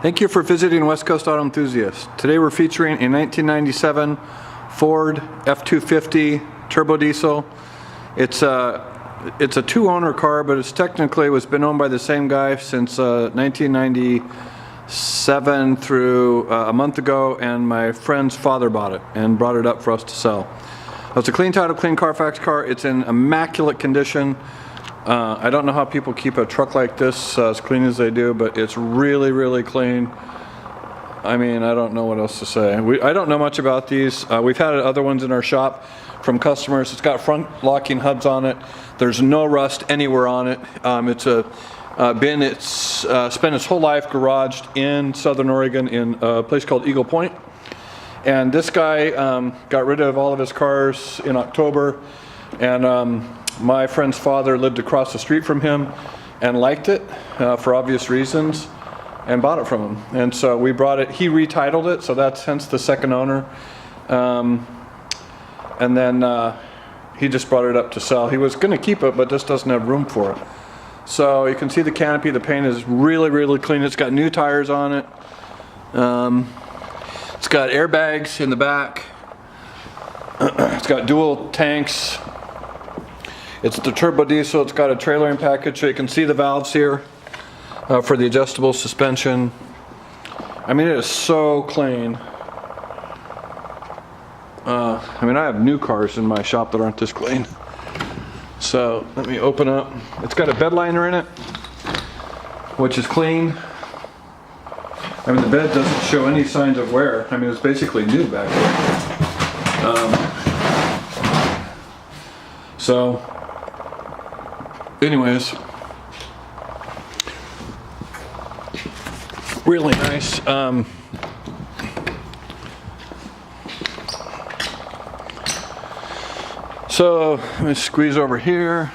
Thank you for visiting West Coast Auto Enthusiasts. Today we're featuring a 1997 Ford F250 turbo diesel. It's a two-owner car, but it's been owned by the same guy since 1997 through a month ago, and my friend's father bought it and brought it up for us to sell. It's a clean title, clean Carfax car. It's in immaculate condition. I don't know how people keep a truck like this as clean as they do, but it's really, really clean. I mean, I don't know what else to say. I don't know much about these. We've had other ones in our shop from customers. It's got front locking hubs on it. There's no rust anywhere on it. It's spent its whole life garaged in Southern Oregon in a place called Eagle Point. And this guy got rid of all of his cars in October, and my friend's father lived across the street from him and liked it for obvious reasons and bought it from him. And so we brought it, he retitled it, so that's hence the second owner. And then he just brought it up to sell. He was going to keep it, but just doesn't have room for it. So you can see the canopy, the paint is really, really clean. It's got new tires on it. It's got airbags in the back. It's got dual tanks. It's the turbo diesel. It's got a trailering package, so you can see the valves here for the adjustable suspension. I mean, it is so clean. I mean, I have new cars in my shop that aren't this clean. So let me open up. It's got a bed liner in it, which is clean. I mean, the bed doesn't show any signs of wear. I mean, it's basically new back there. Anyways, really nice. So let me squeeze over here.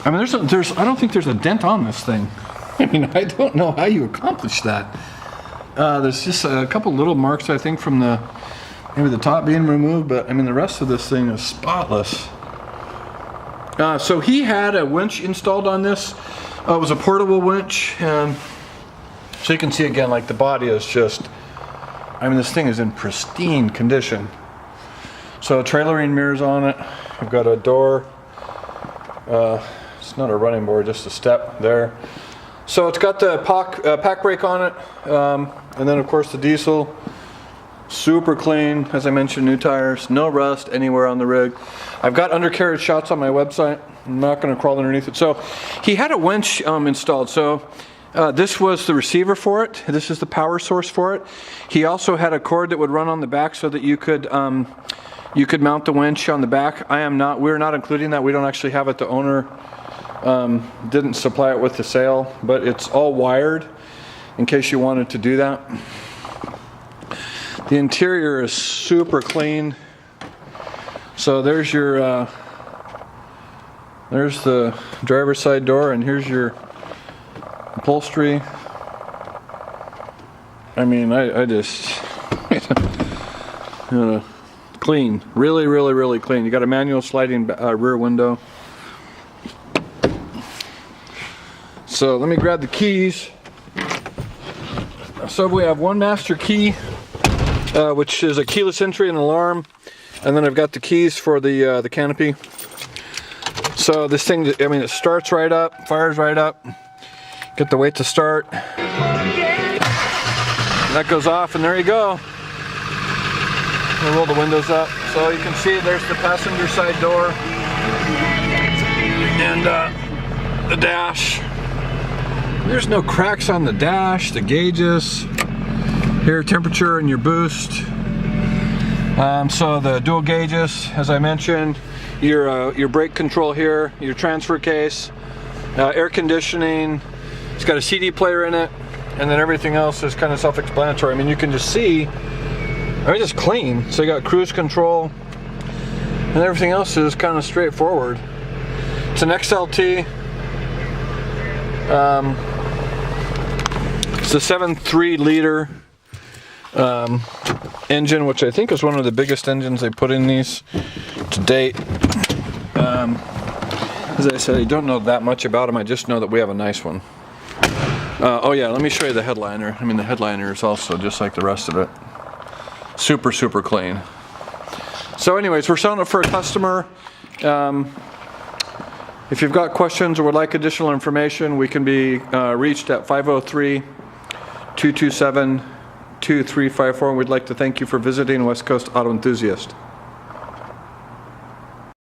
I mean, I don't think there's a dent on this thing. I mean, I don't know how you accomplish that. There's just a couple little marks, I think, from maybe the top being removed, but I mean, the rest of this thing is spotless. So he had a winch installed on this. It was a portable winch, and so you can see again, like the body is just, I mean, this thing is in pristine condition. So trailering mirrors on it. We've got a door. It's not a running board, just a step there. So it's got the pack brake on it, and then of course the diesel. Super clean, as I mentioned, new tires, no rust anywhere on the rig. I've got undercarriage shots on my website. I'm not going to crawl underneath it. So he had a winch installed. So this was the receiver for it. This is the power source for it. He also had a cord that would run on the back so that you could mount the winch on the back. We're not including that. We don't actually have it. The owner didn't supply it with the sale, but it's all wired in case you wanted to do that. The interior is super clean. So there's your there's the driver's side door, and here's your upholstery. I mean, I just clean, really, really, really clean. You got a manual sliding rear window. So let me grab the keys. So we have one master key, which is a keyless entry and alarm, and then I've got the keys for the canopy. So this thing, I mean, it starts right up, fires right up. Get the weight to start. That goes off, and there you go. I'll roll the windows up, so you can see there's the passenger side door and the dash. There's no cracks on the dash, the gauges. Here, temperature and your boost. So the dual gauges, as I mentioned, your brake control here, your transfer case, air conditioning. It's got a CD player in it, and then everything else is kind of self-explanatory. I mean, you can just see, I mean, it's clean. So you got cruise control, and everything else is kind of straightforward. It's an XLT. It's a 7.3 liter engine, which I think is one of the biggest engines they put in these to date. As I said, I don't know that much about them. I just know that we have a nice one. Oh yeah, let me show you the headliner. I mean, the headliner is also just like the rest of it. Super, super clean. So anyways, we're selling it for a customer. If you've got questions or would like additional information, we can be reached at 503-227-2354. We'd like to thank you for visiting West Coast Auto Enthusiast.